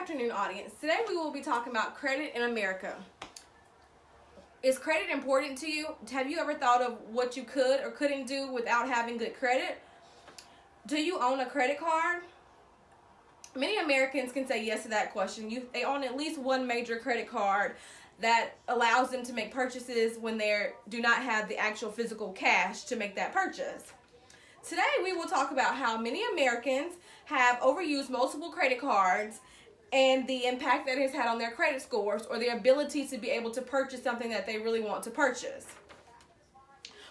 afternoon, audience. Today we will be talking about credit in America. Is credit important to you? Have you ever thought of what you could or couldn't do without having good credit? Do you own a credit card? Many Americans can say yes to that question. They own at least one major credit card that allows them to make purchases when they do not have the actual physical cash to make that purchase. Today we will talk about how many Americans have overused multiple credit cards and the impact that it has had on their credit scores or their ability to be able to purchase something that they really want to purchase.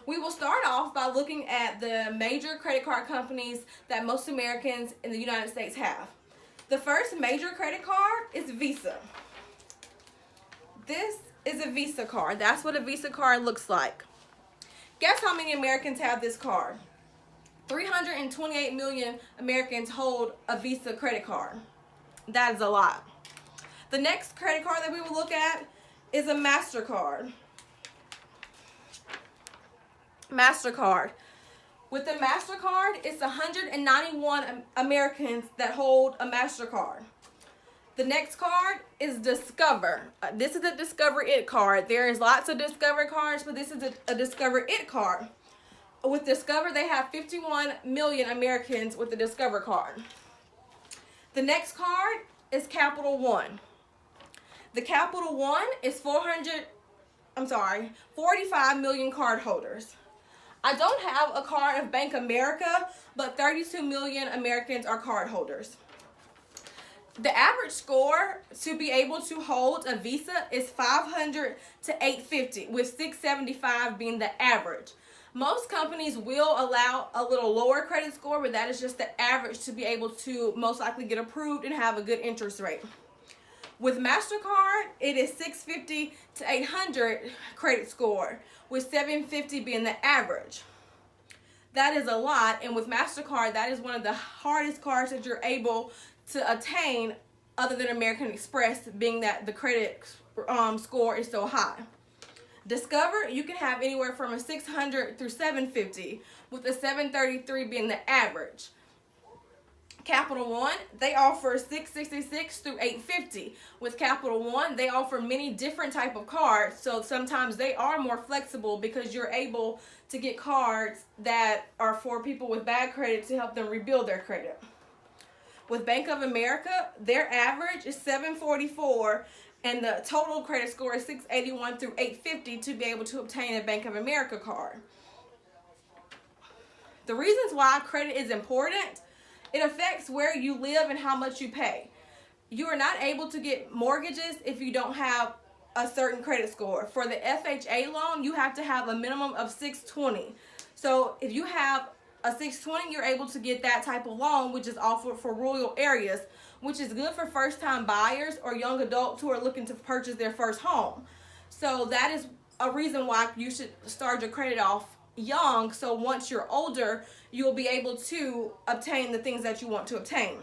We will start off by looking at the major credit card companies that most Americans in the United States have. The first major credit card is Visa. This is a Visa card. That's what a Visa card looks like. Guess how many Americans have this card? 328 million Americans hold a Visa credit card. That is a lot. The next credit card that we will look at is a MasterCard. MasterCard. With the MasterCard, it's 191 Americans that hold a MasterCard. The next card is Discover. This is a Discover It card. There is lots of Discover cards, but this is a Discover It card. With Discover, they have 51 million Americans with the Discover card. The next card is Capital One. The Capital One is 45 million card holders. I don't have a card of Bank America, but 32 million Americans are card holders. The average score to be able to hold a Visa is 500 to 850, with 675 being the average. Most companies will allow a little lower credit score, but that is just the average to be able to most likely get approved and have a good interest rate. With MasterCard, it is 650 to 800 credit score, with 750 being the average. That is a lot, and with MasterCard, that is one of the hardest cards that you're able to attain other than American Express, being that the credit score is so high. Discover, you can have anywhere from a 600 through 750, with a 733 being the average. Capital One, they offer 666 through 850. With Capital One, they offer many different type of cards, so sometimes they are more flexible because you're able to get cards that are for people with bad credit to help them rebuild their credit. With Bank of America, their average is 744, and the total credit score is 681 through 850 to be able to obtain a Bank of America card. The reasons why credit is important: it affects where you live and how much you pay. You are not able to get mortgages if you don't have a certain credit score. For the FHA loan, you have to have a minimum of 620. So if you have a 620, you're able to get that type of loan, which is offered for rural areas, which is good for first-time buyers or young adults who are looking to purchase their first home. So that is a reason why you should start your credit off young, so once you're older, you'll be able to obtain the things that you want to obtain.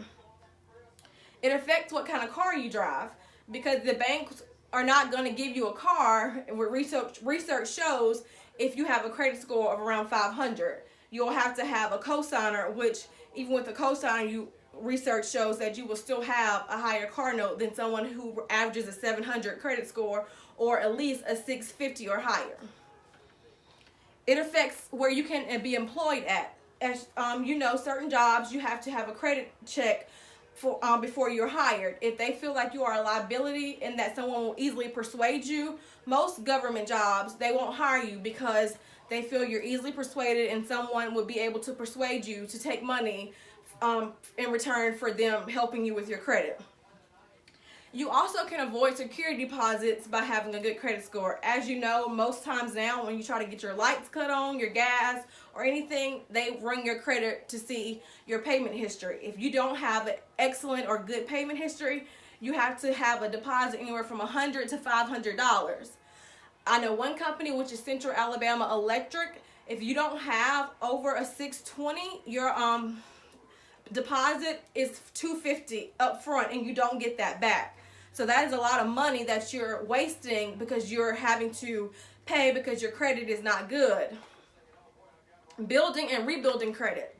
It affects what kind of car you drive, because the banks are not going to give you a car. Where research shows if you have a credit score of around 500, you'll have to have a cosigner, which even with a cosigner, research shows that you will still have a higher car note than someone who averages a 700 credit score or at least a 650 or higher. It affects where you can be employed at. As certain jobs you have to have a credit check for before you're hired. If they feel like you are a liability and that someone will easily persuade you, most government jobs, they won't hire you because they feel you're easily persuaded and someone would be able to persuade you to take money in return for them helping you with your credit. You also can avoid security deposits by having a good credit score. As you know, most times now when you try to get your lights cut on, your gas, or anything, they run your credit to see your payment history. If you don't have an excellent or good payment history, you have to have a deposit anywhere from $100 to $500. I know one company, which is Central Alabama Electric. If you don't have over a 620, your deposit is $250 up front, and you don't get that back. So that is a lot of money that you're wasting because you're having to pay because your credit is not good. Building and rebuilding credit.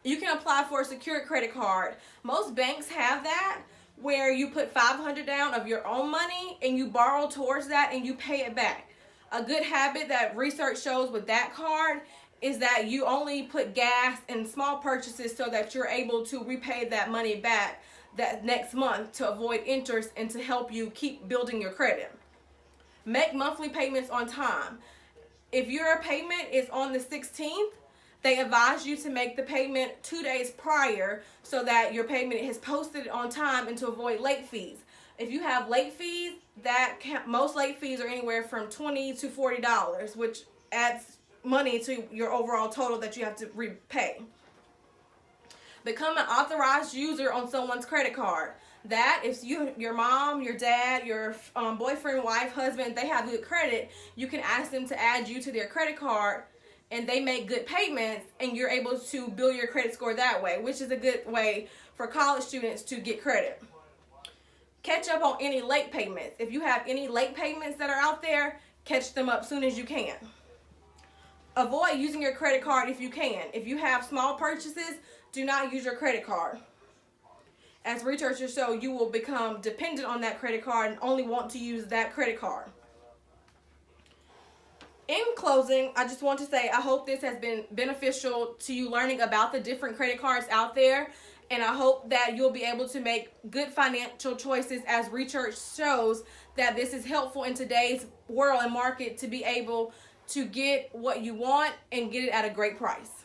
You can apply for a secured credit card. Most banks have that, where you put $500 down of your own money and you borrow towards that and you pay it back. A good habit that research shows with that card is that you only put gas and small purchases so that you're able to repay that money back that next month to avoid interest and to help you keep building your credit. Make monthly payments on time. If your payment is on the 16th, they advise you to make the payment 2 days prior so that your payment is posted on time and to avoid late fees. If you have late fees, most late fees are anywhere from $20 to $40, which adds money to your overall total that you have to repay. Become an authorized user on someone's credit card. That if your mom, your dad, your boyfriend, wife, husband, they have good credit, you can ask them to add you to their credit card and they make good payments and you're able to build your credit score that way, which is a good way for college students to get credit. Catch up on any late payments. If you have any late payments that are out there, catch them up soon as you can. Avoid using your credit card if you can. If you have small purchases, do not use your credit card. As researchers show, you will become dependent on that credit card and only want to use that credit card. In closing, I just want to say I hope this has been beneficial to you learning about the different credit cards out there, and I hope that you'll be able to make good financial choices as research shows that this is helpful in today's world and market to be able to get what you want and get it at a great price.